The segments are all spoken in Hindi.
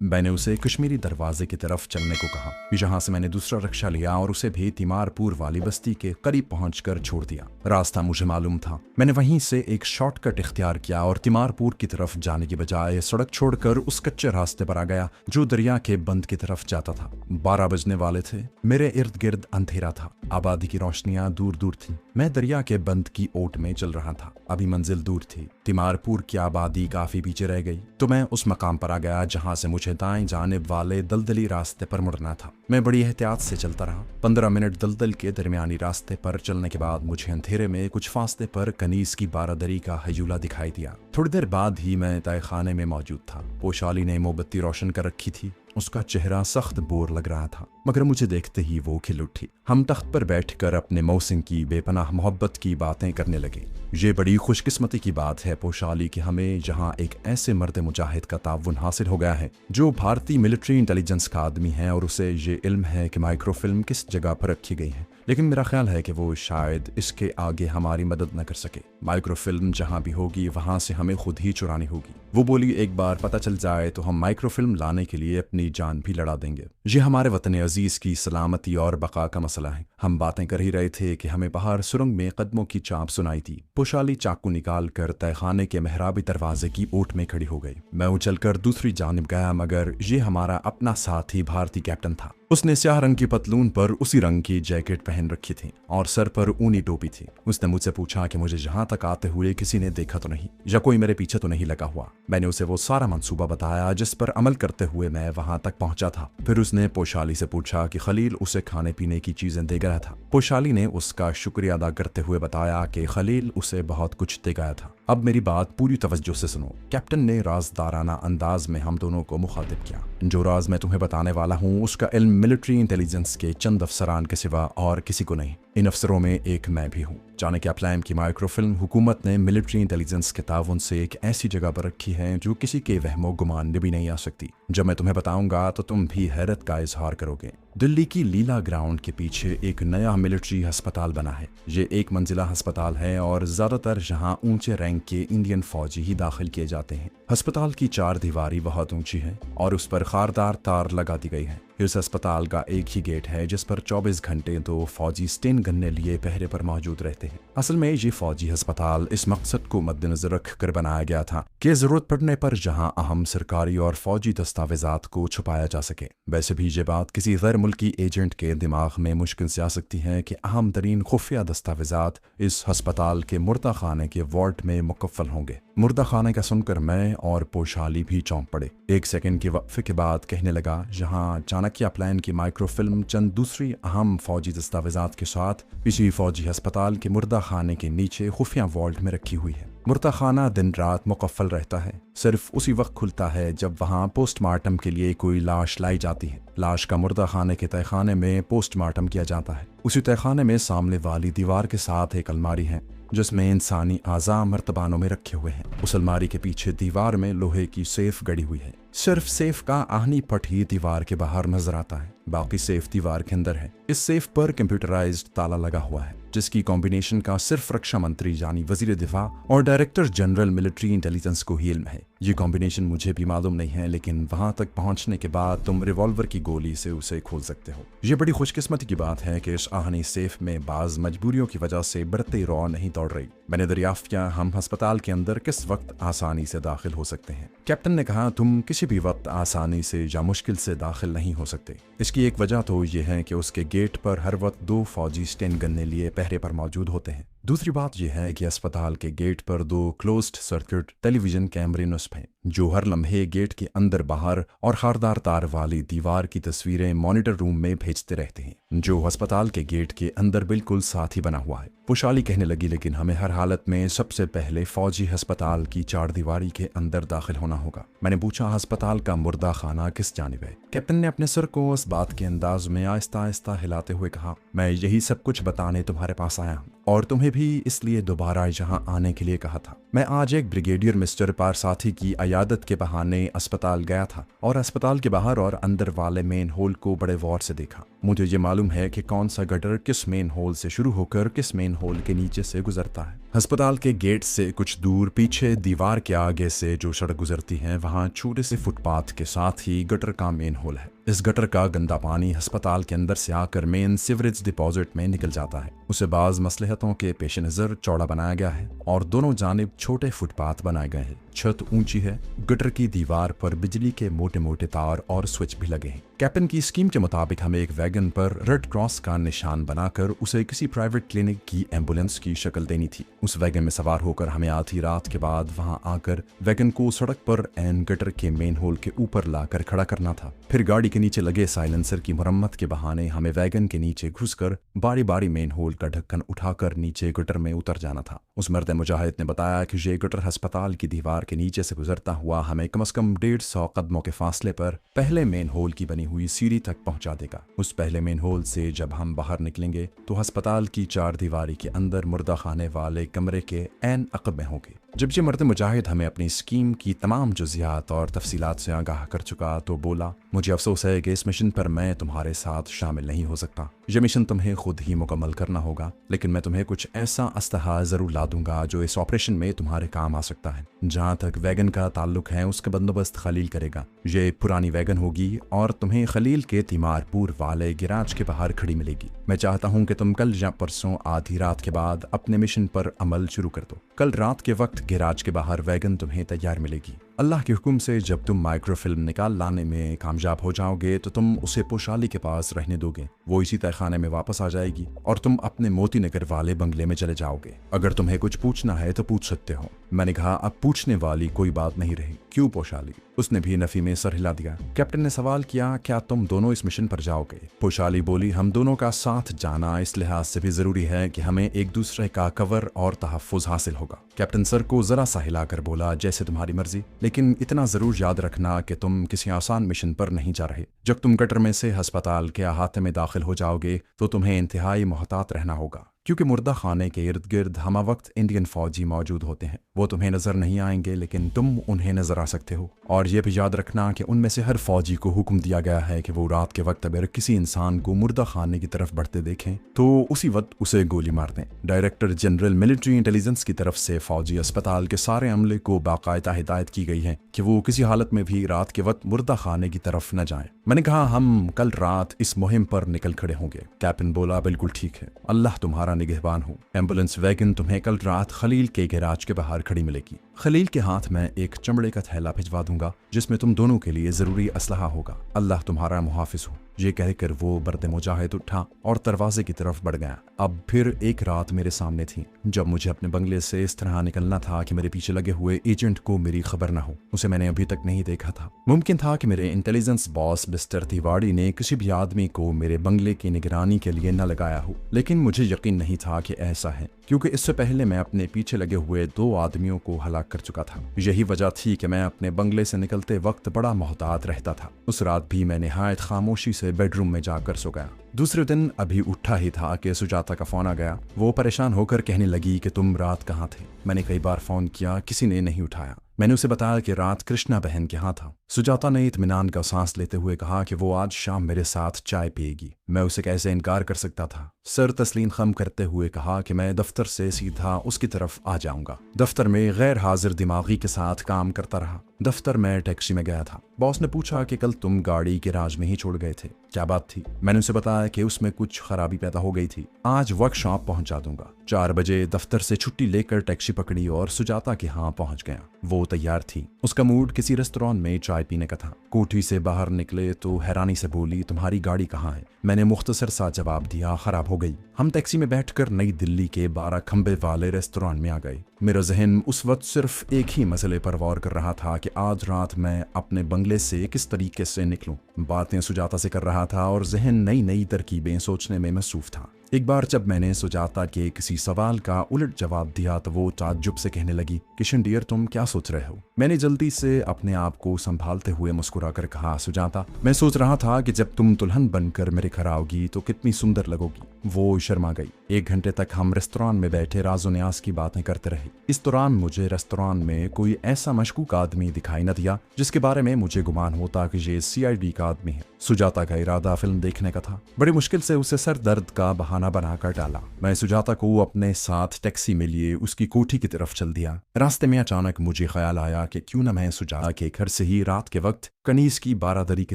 मैंने उसे कश्मीरी दरवाजे की तरफ चलने को कहा। जहां से मैंने दूसरा रिक्शा लिया और उसे भी तिमारपुर वाली बस्ती के करीब पहुंचकर छोड़ दिया। रास्ता मुझे मालूम था। मैंने वहीं से एक शॉर्टकट इख्तियार किया और तिमारपुर की तरफ जाने के बजाय सड़क छोड़कर उस कच्चे रास्ते पर आ गया जो दरिया के बंद की तरफ जाता था। 12 बजने वाले थे। मेरे इर्द गिर्द अंधेरा था। आबादी की रोशनियां दूर दूर थीं। मैं दरिया के बंद की ओट में चल रहा था। अभी मंजिल दूर थी। तिमारपुर की आबादी काफी पीछे रह गई तो मैं उस मकाम पर आ गया जहां से मुझे दाएं जानिब वाले दलदली रास्ते पर मुड़ना था। मैं बड़ी एहतियात से चलता रहा। 15 मिनट दलदल के दरमियानी रास्ते पर चलने के बाद मुझे अंधेरे में कुछ फासले पर कनीज की बारादरी का हयूला दिखाई दिया। थोड़ी देर बाद ही मैं तहखाने में मौजूद था। पोशाली ने मोमबत्ती रोशन कर रखी थी। उसका चेहरा सख्त बोर लग रहा था, मगर मुझे देखते ही वो खिल उठी। हम तख्त पर बैठकर अपने मौसिम की बेपनाह मोहब्बत की बातें करने लगे। ये बड़ी खुशकिस्मती की बात है पोशाली कि हमें जहां एक ऐसे मर्द मुजाहिद का ताउन हासिल हो गया है जो भारतीय मिलिट्री इंटेलिजेंस का आदमी है और उसे ये इल्म है कि माइक्रोफिल्म किस जगह पर रखी गई है। लेकिन मेरा ख्याल है कि वो शायद इसके आगे हमारी मदद न कर सके। माइक्रोफिल्म जहां भी होगी वहां से हमें खुद ही चुरानी होगी। वो बोली, एक बार पता चल जाए तो हम माइक्रोफिल्म लाने के लिए अपनी जान भी लड़ा देंगे। ये हमारे वतन अजीज की सलामती और बका का मसला है। हम बातें कर ही रहे थे कि हमें बाहर सुरंग में कदमों की चाप सुनाई थी। पोशाली चाकू निकाल कर तहखाने के मेहराबी दरवाजे की ओट में खड़ी हो गई। मैं उछलकर दूसरी जानिब गया, मगर ये हमारा अपना साथी भारतीय कैप्टन था। उसने स्याह रंग की पतलून पर उसी रंग की जैकेट पहन रखी थी और सर पर ऊनी टोपी थी। उसने मुझसे पूछा कि मुझे यहाँ तक आते हुए किसी ने देखा तो नहीं या कोई मेरे पीछे तो नहीं लगा हुआ। मैंने उसे वो सारा मंसूबा बताया जिस पर अमल करते हुए मैं वहां तक पहुंचा था। फिर उसने पोशाली से पूछा कि खलील उसे खाने पीने की चीजें दे गया था। पोशाली ने उसका शुक्रिया अदा करते हुए बताया कि खलील उसे बहुत कुछ दे गया था। अब मेरी बात पूरी तवज्जो से सुनो। कैप्टन ने राजदाराना अंदाज में हम दोनों को मुखातिब किया। जो राज मैं तुम्हें बताने वाला हूँ उसका इल्म मिलिट्री इंटेलिजेंस के चंद अफसरान के सिवा और किसी को नहीं। इन अफसरों में एक मैं भी हूँ। जाने क्या प्लान की माइक्रोफिल्म हुकूमत ने मिलिट्री इंटेलिजेंस के ताउन से एक ऐसी जगह पर रखी है जो किसी के वहमो गुमान में भी नहीं आ सकती। जब मैं तुम्हें बताऊंगा तो तुम भी हैरत का इजहार करोगे। दिल्ली की लीला ग्राउंड के पीछे एक नया मिलिट्री अस्पताल बना है। ये एक मंजिला अस्पताल है और ज्यादातर यहाँ ऊंचे रैंक के इंडियन फौजी ही दाखिल किए जाते हैं। अस्पताल की 4 दीवारी बहुत ऊंची है और उस पर खारदार तार लगा दी गई है। इस अस्पताल का एक ही गेट है जिस पर 24 घंटे 2 फौजी स्टेन गनने लिए पहरे पर मौजूद रहते हैं। असल में ये फौजी अस्पताल इस मकसद को मद्देनजर रख कर बनाया गया था कि जरूरत पड़ने पर जहां अहम सरकारी और फौजी दस्तावेजात को छुपाया जा सके। वैसे भी ये बात किसी गैर मुल्की एजेंट के दिमाग में मुश्किल से आ सकती है कि अहम तरीन खुफिया दस्तावेजात इस अस्पताल के मुर्दा खाने के वार्ड में मुकफ्फल होंगे। मुर्दा खाने का सुनकर मैं और पोशाली भी चौंक पड़े। एक सेकंड के वक्फे के बाद कहने लगा, जहां चाणक्य प्लान की माइक्रोफिल्म चंद दूसरी अहम फौजी दस्तावेजात के साथ इसी फौजी अस्पताल के मुर्दा खाने के नीचे खुफिया वार्ड में रखी हुई है। मुर्दा खाना दिन रात मुकफ्फल रहता है। सिर्फ उसी वक्त खुलता है जब वहाँ पोस्टमार्टम के लिए कोई लाश लाई जाती है। लाश का मुर्दा खाने के तहखाने में पोस्टमार्टम किया जाता है। उसी तहखाने में सामने वाली दीवार के साथ एक अलमारी है जिसमें इंसानी आज़ा मर्तबानों में रखे हुए हैं। उस अलमारी के पीछे दीवार में लोहे की सेफ गड़ी हुई है। सिर्फ सेफ का आहनी पट ही दीवार के बाहर नजर आता है, बाकी सेफ दीवार के अंदर है। इस सेफ पर कंप्यूटराइज्ड ताला लगा हुआ है जिसकी कॉम्बिनेशन का सिर्फ रक्षा मंत्री यानी वजीर दिफा और डायरेक्टर जनरल मिलिट्री इंटेलिजेंस को ही इल्म है। ये कॉम्बिनेशन मुझे भी मालूम नहीं है, लेकिन वहां तक पहुंचने के बाद तुम रिवॉल्वर की गोली से उसे खोल सकते हो। ये बड़ी खुशकिस्मती की बात है कि इस आहनी सेफ में बाज मजबूरियों की वजह से बढ़ती रॉ नहीं दौड़ रही। मैंने दरियाफ्त किया हम अस्पताल के अंदर किस वक्त आसानी से दाखिल हो सकते हैं। कैप्टन ने कहा, तुम किसी भी वक्त आसानी से या मुश्किल से दाखिल नहीं हो सकते। इसकी एक वजह तो यह है कि उसके गेट पर हर वक्त 2 फौजी स्टेन गनने लिए पहरे पर मौजूद होते हैं। दूसरी बात यह है कि अस्पताल के गेट पर 2 क्लोज्ड सर्किट टेलीविजन कैमरे नस्ब हैं जो हर लम्हे गेट के अंदर बाहर और खारदार तार वाली दीवार की तस्वीरें मॉनिटर रूम में भेजते रहते हैं जो अस्पताल के गेट के अंदर बिल्कुल साथ ही बना हुआ है। पोशाली कहने लगी, लेकिन हमें हर हालत में सबसे पहले फौजी अस्पताल की 4 दीवारी के अंदर दाखिल होना होगा। मैंने पूछा, अस्पताल का मुर्दा खाना किस जानिब है? कैप्टन ने अपने सर को उस बात के अंदाज में आहिस्ता आहिस्ता हिलाते हुए कहा, मैं यही सब कुछ बताने तुम्हारे पास आया हूँ। और तुम्हें भी इसलिए दोबारा यहाँ आने के लिए कहा था। मैं आज एक ब्रिगेडियर मिस्टर पारसाथी की अयादत के बहाने अस्पताल गया था और अस्पताल के बाहर और अंदर वाले मेन होल को बड़े गौर से देखा। मुझे ये मालूम है कि कौन सा गटर किस मेन होल से शुरू होकर किस मेन होल के नीचे से गुजरता है। अस्पताल के गेट से कुछ दूर पीछे दीवार के आगे से जो सड़क गुजरती है, वहाँ छोटे से फुटपाथ के साथ ही गटर का मेन होल है। इस गटर का गंदा पानी अस्पताल के अंदर से आकर मेन सीवरेज डिपॉजिट में निकल जाता है। उसे बाज मसलहतों के पेश नजर चौड़ा बनाया गया है और दोनों जानिब छोटे फुटपाथ बनाए गए हैं। छत ऊंची है, गटर की दीवार पर बिजली के मोटे मोटे तार और स्विच भी लगे हैं। कैप्टन की स्कीम के मुताबिक हमें एक वैगन पर रेड क्रॉस का निशान बनाकर उसे किसी प्राइवेट क्लिनिक की एम्बुलेंस की शक्ल देनी थी। उस वैगन में सवार होकर हमें आधी रात के बाद वहां आकर वैगन को सड़क पर एन गटर के मेन होल के ऊपर लाकर खड़ा करना था। फिर गाड़ी के नीचे लगे साइलेंसर की मरम्मत के बहाने हमें वैगन के नीचे घुसकर बारी बारी मेन होल का ढक्कन उठाकर नीचे गटर में उतर जाना था। उस मर्द मुजाहिद ने बताया कि ये गटर अस्पताल की दीवार के नीचे से गुजरता हुआ हमें कम से कम 150 कदमों के फासले पर पहले मेन होल की बनी हुई सीढ़ी तक पहुंचा देगा। उस पहले मेन होल से जब हम बाहर निकलेंगे तो अस्पताल की 4 दीवारी के अंदर मुर्दा खाने वाले कमरे के ऐन अक़ब में होंगे। जब ये मर्द मुजाहिद हमें अपनी स्कीम की तमाम जुज़ियात और तफसीलात से आगाह कर चुका तो बोला, मुझे अफसोस है कि इस मिशन पर मैं तुम्हारे साथ शामिल नहीं हो सकता। यह मिशन तुम्हें खुद ही मुकम्मल करना होगा, लेकिन मैं तुम्हें कुछ ऐसा अस्तहा ज़रूर ला दूंगा जो इस ऑपरेशन में तुम्हारे काम आ सकता है। जहाँ तक वैगन का ताल्लुक है उसका बंदोबस्त खलील करेगा। ये पुरानी वैगन होगी और तुम्हें खलील के तिमारपुर वाले गिराज के बाहर खड़ी मिलेगी। मैं चाहता हूँ कि तुम कल या परसों आधी रात के बाद अपने मिशन पर अमल शुरू कर दो। कल रात के वक्त गिराज के बाहर वैगन तुम्हें तैयार मिलेगी। अल्लाह के हुक्म से जब तुम माइक्रोफिल्म निकाल लाने में कामयाब हो जाओगे तो तुम उसे पोशाली के पास रहने दोगे। वो इसी तहखाने में वापस आ जाएगी और तुम अपने मोती नगर वाले बंगले में चले जाओगे। अगर तुम्हें कुछ पूछना है तो पूछ सकते हो। मैंने कहा, अब पूछने वाली कोई बात नहीं रही, क्यों पोशाली? उसने भी नफी में सर हिला दिया। कैप्टन ने सवाल किया, क्या तुम दोनों इस मिशन पर जाओगे? पोशाली बोली, हम दोनों का साथ जाना इस लिहाज से भी जरूरी है कि हमें एक दूसरे का कवर और तहफ़्फ़ुज़ हासिल होगा। कैप्टन सर को जरा सा हिलाकर बोला, जैसे तुम्हारी मर्जी, लेकिन इतना जरूर याद रखना कि तुम किसी आसान मिशन पर नहीं जा रहे। जब तुम गटर में से अस्पताल के अहाते में दाखिल हो जाओगे तो तुम्हें इंतहाई मोहतात रहना होगा, क्योंकि मुर्दा खाने के इर्द गिर्द हमा वक्त इंडियन फौजी मौजूद होते हैं। वो तुम्हें नजर नहीं आएंगे लेकिन तुम उन्हें नजर आ सकते हो। और ये भी याद रखना कि उनमें से हर फौजी को हुक्म दिया गया है कि वो रात के वक्त अगर किसी इंसान को मुर्दा खाने की तरफ बढ़ते देखें तो उसी वक्त उसे गोली मार दें। डायरेक्टर जनरल मिलिट्री इंटेलिजेंस की तरफ से फौजी अस्पताल के सारे अमले को बाकायदा हिदायत की गई है कि वो किसी हालत में भी रात के वक्त मुर्दा खाने की तरफ न जाएं। मैंने कहा, हम कल रात इस मुहिम पर निकल खड़े होंगे। कैप्टन बोला, बिल्कुल ठीक है, अल्लाह तुम्हारा निगहबान हो। एम्बुलेंस वैगन तुम्हें कल रात खलील के गैराज के बाहर खड़ी मिलेगी। खलील के हाथ में एक चमड़े का थैला भिजवा दूंगा जिसमें तुम दोनों के लिए जरूरी असलहा होगा। अल्लाह तुम्हारा मुहाफिज हो। ये कहकर वो बर्द मुजाहिद उठा और दरवाजे की तरफ बढ़ गया। अब फिर एक रात मेरे सामने थी जब मुझे अपने बंगले से इस तरह निकलना था कि मेरे पीछे लगे हुए एजेंट को मेरी खबर न हो। उसे मैंने अभी तक नहीं देखा था। मुमकिन था कि मेरे इंटेलिजेंस बॉस मिस्टर तिवाड़ी ने किसी भी आदमी को मेरे बंगले की निगरानी के लिए न लगाया हो, लेकिन मुझे यकीन नहीं था कि ऐसा है, क्योंकि इससे पहले मैं अपने पीछे लगे हुए 2 आदमियों को हलाक कर चुका था। यही वजह थी कि मैं अपने बंगले से निकलते वक्त बड़ा मोहतात रहता था। उस रात भी मैं निहायत खामोशी से बेडरूम में जाकर सो गया। दूसरे दिन अभी उठा ही था कि सुजाता का फोन आ गया। वो परेशान होकर कहने लगी कि तुम रात कहाँ थे? मैंने कई बार फोन किया, किसी ने नहीं उठाया। मैंने उसे बताया कि रात कृष्णा बहन के यहाँ था। सुजाता ने इत्मीनान का सांस लेते हुए कहा कि वो आज शाम मेरे साथ चाय पिएगी। मैं उसे कैसे इनकार कर सकता था। सर तस्लीम खम करते हुए कहा कि मैं दफ्तर से सीधा उसकी तरफ आ जाऊंगा। दफ्तर में गैर हाजिर दिमागी के साथ काम करता रहा। दफ्तर में टैक्सी में गया था। बॉस ने पूछा कि कल तुम गाड़ी गैराज में ही छोड़ गए थे, क्या बात थी? मैंने उसे बताया कि उसमें कुछ खराबी पैदा हो गई थी, आज वर्कशॉप पहुंचा दूंगा। 4 बजे दफ्तर से छुट्टी लेकर टैक्सी पकड़ी और सुजाता के यहाँ पहुंच गया। वो तैयार थी। उसका मूड किसी रेस्टोरेंट में चाय पीने का था। कोठी से बाहर निकले तो हैरानी से बोली, तुम्हारी गाड़ी कहाँ है? मैंने मुख्तसर सा जवाब दिया, खराब हो गई। हम टैक्सी में बैठकर नई दिल्ली के 12 खंबे वाले रेस्टोरेंट में आ गए। मेरा जहन उस वक्त सिर्फ एक ही मसले पर गौर कर रहा था कि आज रात मैं अपने बंगले से किस तरीके से निकलूं। बातें सुजाता से कर रहा था और जहन नई नई तरकीबें सोचने में मसरूफ था। एक बार जब मैंने सुजाता के किसी सवाल का उलट जवाब दिया तो वो ताज्जुब से कहने लगी, किशन डियर तुम क्या सोच रहे हो? मैंने जल्दी से अपने आप को संभालते हुए मुस्कुरा कर कहा, सुजाता मैं सोच रहा था कि जब तुम दुल्हन बनकर मेरे घर आओगी तो कितनी सुंदर लगोगी। वो शर्मा गई। 1 घंटे तक हम रेस्तरां में बैठे राजो न्यास की बातें करते रहे। इस दौरान मुझे रेस्तरां में कोई ऐसा मशकूक आदमी दिखाई न दिया जिसके बारे में मुझे गुमान होता कि ये CID का आदमी है। सुजाता का इरादा फिल्म देखने का था। बड़ी मुश्किल से उसे सर दर्द का बहाना बनाकर डाला। मैं सुजाता को अपने साथ टैक्सी में लिए उसकी कोठी की तरफ चल दिया। रास्ते में अचानक मुझे ख्याल आया कि क्यों न मैं सुजाता के घर से ही रात के वक्त कनीज की बारादरी की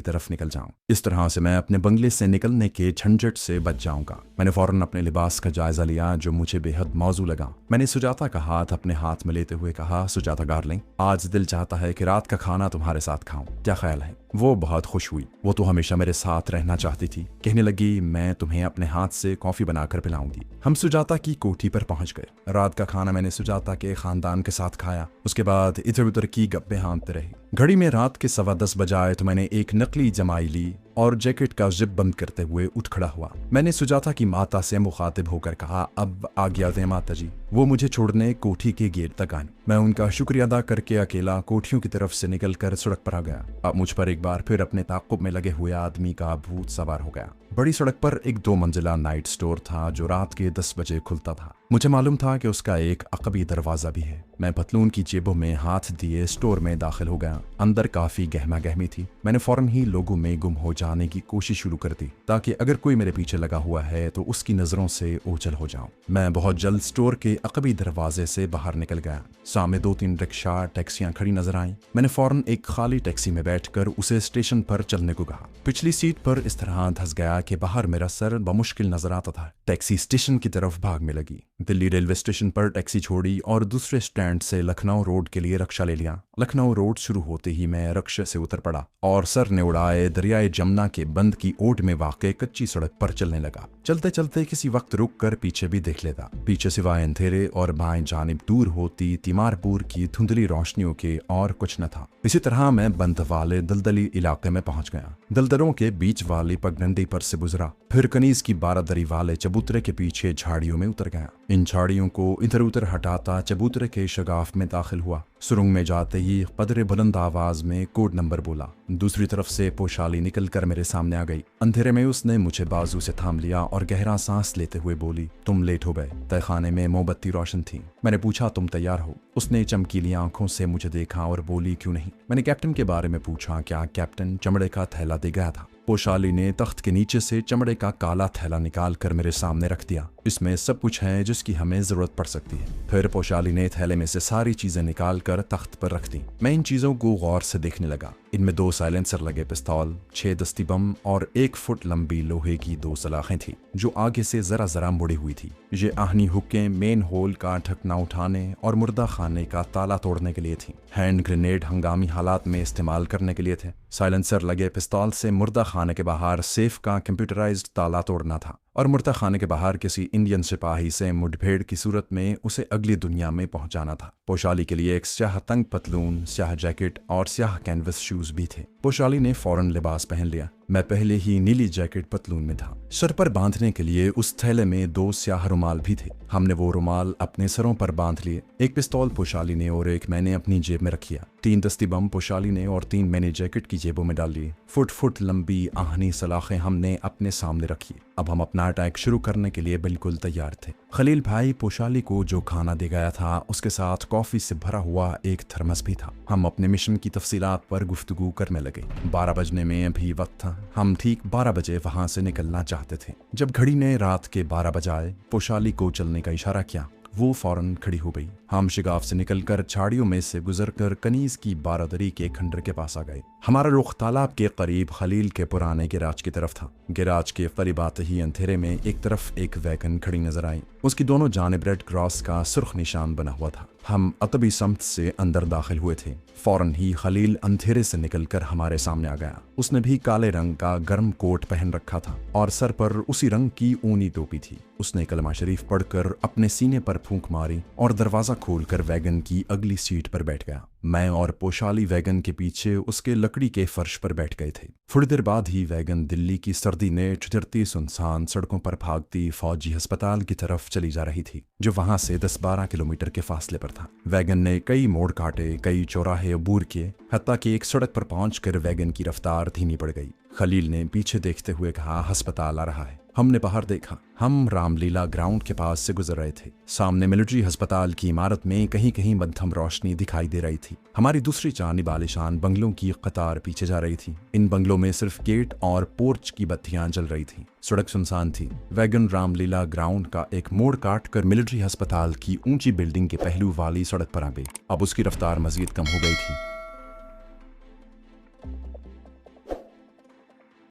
तरफ निकल जाऊं। इस तरह से मैं अपने बंगले से निकलने के झंझट से बच जाऊंगा। मैंने फौरन अपने लिबास का जायजा लिया जो मुझे बेहद मौजू लगा। मैंने सुजाता का हाथ अपने हाथ में लेते हुए कहा, सुजाता डार्लिंग आज दिल चाहता है कि रात का खाना तुम्हारे साथ खाऊं, क्या ख्याल है? वो बहुत खुश हुई। वो तो हमेशा मेरे साथ रहना चाहती थी। कहने लगी, मैं तुम्हें अपने हाथ से कॉफी बनाकर पिलाऊंगी। हम सुजाता की कोठी पर पहुंच गए। रात का खाना मैंने सुजाता के खानदान के साथ खाया। उसके बाद इधर उधर की गप्पे हाँकते रहे। घड़ी में रात के 10:15 बजाए तो मैंने एक नकली जमाई ली और जैकेट का जिप बंद करते हुए उठ खड़ा हुआ। मैंने सुजाता की माता से मुखातिब होकर कहा, अब आज्ञा दें माता जी। वो मुझे छोड़ने कोठी के गेट तक आए। मैं उनका शुक्रिया अदा करके अकेला कोठियों की तरफ से निकलकर सड़क पर आ गया। अब मुझ पर एक बार फिर अपने ताक़ुब में लगे हुए आदमी का भूत सवार हो गया। बड़ी सड़क पर एक 2 मंजिला नाइट स्टोर था जो रात के 10 बजे खुलता था। मुझे मालूम था कि उसका एक अकबी दरवाजा भी है। मैं पतलून की जेबों में हाथ दिए स्टोर में दाखिल हो गया। अंदर काफी गहमा गहमी थी। मैंने फौरन ही लोगों में गुम हो जाने की कोशिश शुरू कर दी ताकि अगर कोई मेरे पीछे लगा हुआ है तो उसकी नजरों से ओझल हो जाऊं। मैं बहुत जल्द स्टोर के अकबी दरवाजे से बाहर निकल गया। सामने 2-3 रिक्शा टैक्सियां खड़ी नजर आईं। मैंने फौरन एक खाली टैक्सी में बैठकर उसे स्टेशन पर चलने को कहा। पिछली सीट पर इस तरह धंस गया कि बाहर मेरा सर बमुश्किल नजर आता था। टैक्सी स्टेशन की तरफ भागने लगी। दिल्ली रेलवे स्टेशन पर टैक्सी छोड़ी और दूसरे स्टैंड से लखनऊ रोड के लिए रक्षा ले लिया। लखनऊ रोड शुरू होते ही मैं रक्षा से उतर पड़ा और सर ने उड़ाए दरियाए जमुना के बंद की ओट में वाक़ कच्ची सड़क पर चलने लगा। चलते चलते किसी वक्त रुक कर पीछे भी देख लेता। पीछे सिवाय अंधेरे और बाएं जानिब दूर होती तिमारपुर की धुंधली रोशनियों के और कुछ न था। इसी तरह मैं बंद वाले दलदली इलाके में पहुंच गया। दलदलों के बीच वाली पगडंडी पर से गुजरा, फिर कनीज की बारादरी वाले चबूतरे के पीछे झाड़ियों में उतर गया। इन झाड़ियों को इधर उधर हटाता चबूतरे के शगाफ में दाखिल हुआ। सुरंग में जाते ही कदरे बुलंद आवाज में कोड नंबर बोला। दूसरी तरफ से पोशाली निकलकर मेरे सामने आ गई। अंधेरे में उसने मुझे बाजू से थाम लिया और गहरा सांस लेते हुए बोली, तुम लेट हो गए। तहखाने में मोमबत्ती रोशन थी। मैंने पूछा, तुम तैयार हो? उसने चमकीली आंखों से मुझे देखा और बोली, क्यों नहीं। मैंने कैप्टन के बारे में पूछा। क्या कैप्टन चमड़े का थैला दे गया था? पोशाली ने तख्त के नीचे से चमड़े का काला थैला निकाल कर मेरे सामने रख दिया। इसमें सब कुछ है जिसकी हमें जरूरत पड़ सकती है। फिर पोशाली ने थैले में से सारी चीजें निकाल कर तख्त पर रख दी। मैं इन चीजों को गौर से देखने लगा। इनमें 2 साइलेंसर लगे पिस्तौल, 6 दस्ती बम और 1 फुट लंबी लोहे की 2 सलाखें थी जो आगे से जरा जरा मुड़ी हुई थी। ये आहनी हुक्कें मेन होल का ढकना उठाने और मुर्दा खाने का ताला तोड़ने के लिए थी। हैंड ग्रेनेड हंगामी हालात में इस्तेमाल करने के लिए थे। साइलेंसर लगे पिस्तौल से मुर्दा खाने के बाहर सेफ का कंप्यूटराइज्ड ताला तोड़ना था और मुर्दा खाने के बाहर किसी इंडियन सिपाही से मुठभेड़ की सूरत में उसे अगली दुनिया में पहुंचाना था। पोशाली के लिए एक स्याह तंग पतलून, स्याह जैकेट और स्याह कैनवस शूज भी थे। पोशाली ने फौरन लिबास पहन लिया। मैं पहले ही नीली जैकेट पतलून में था। सर पर बांधने के लिए उस थैले में 2 स्याह रुमाल भी थे। हमने वो रुमाल अपने सरों पर बांध लिए। एक पिस्तौल पोशाली ने और एक मैंने अपनी जेब में रखिया। 3 दस्ती बम पोशाली ने और 3 मैंने जैकेट की जेबों में डाल लिए। फुट लंबी आहनी सलाखें हमने अपने सामने रखी। अब हम अपना अटैक शुरू करने के लिए बिल्कुल तैयार थे। खलील भाई पोशाली को जो खाना दे गया था उसके साथ कॉफी से भरा हुआ एक थर्मस भी था। हम अपने मिशन की तफसीलात पर गुफ्तगू करने लगे। 12 बजने में अभी वक्त था। हम ठीक 12 बजे वहां से निकलना चाहते थे। जब घड़ी ने रात के 12 बजाए पोशाली को चलने का इशारा किया, वो फौरन खड़ी हो गई। हम शिगाफ से निकलकर झाड़ियों में से गुजरकर कनीज की बारादरी के खंडर के पास आ गए। हमारा रुख तालाब के करीब खलील के पुराने गिराज की तरफ था। गिराज के करीब आते ही अंधेरे में एक तरफ एक वैगन खड़ी नजर आई। उसकी दोनों जानिब रेड क्रॉस का सुर्ख निशान बना हुआ था। हम अतबी सम्त से अंदर दाखिल हुए थे। फौरन ही खलील अंधेरे से निकलकर हमारे सामने आ गया। उसने भी काले रंग का गर्म कोट पहन रखा था और सर पर उसी रंग की ऊनी टोपी थी। उसने कलमा शरीफ पढ़कर अपने सीने पर फूंक मारी और दरवाजा खोलकर वैगन की अगली सीट पर बैठ गया। मैं और पोशाली वैगन के पीछे उसके लकड़ी के फर्श पर बैठ गए थे। थोड़ी देर बाद ही वैगन दिल्ली की सर्दी ने ठिठुरती सुनसान सड़कों पर भागती फौजी अस्पताल की तरफ चली जा रही थी, जो वहां से 10-12 किलोमीटर के फासले पर था। वैगन ने कई मोड़ काटे, कई चौराहे अबूर किए, हत्ता कि एक सड़क पर पहुंचकर वैगन की रफ्तार धीमी पड़ गई। खलील ने पीछे देखते हुए कहा, अस्पताल आ रहा है। हमने बाहर देखा। हम रामलीला ग्राउंड के पास से गुजर रहे थे। सामने मिलिट्री अस्पताल की इमारत में कहीं कहीं मध्यम रोशनी दिखाई दे रही थी। हमारी दूसरी जानिब आलीशान बंगलों की कतार पीछे जा रही थी। इन बंगलों में सिर्फ गेट और पोर्च की बत्तियां जल रही थी। सड़क सुनसान थी। वैगन रामलीला ग्राउंड का एक मोड़ काट कर मिलिट्री अस्पताल की ऊंची बिल्डिंग के पहलू वाली सड़क पर आ गई। अब उसकी रफ्तार मजीद कम हो गई थी।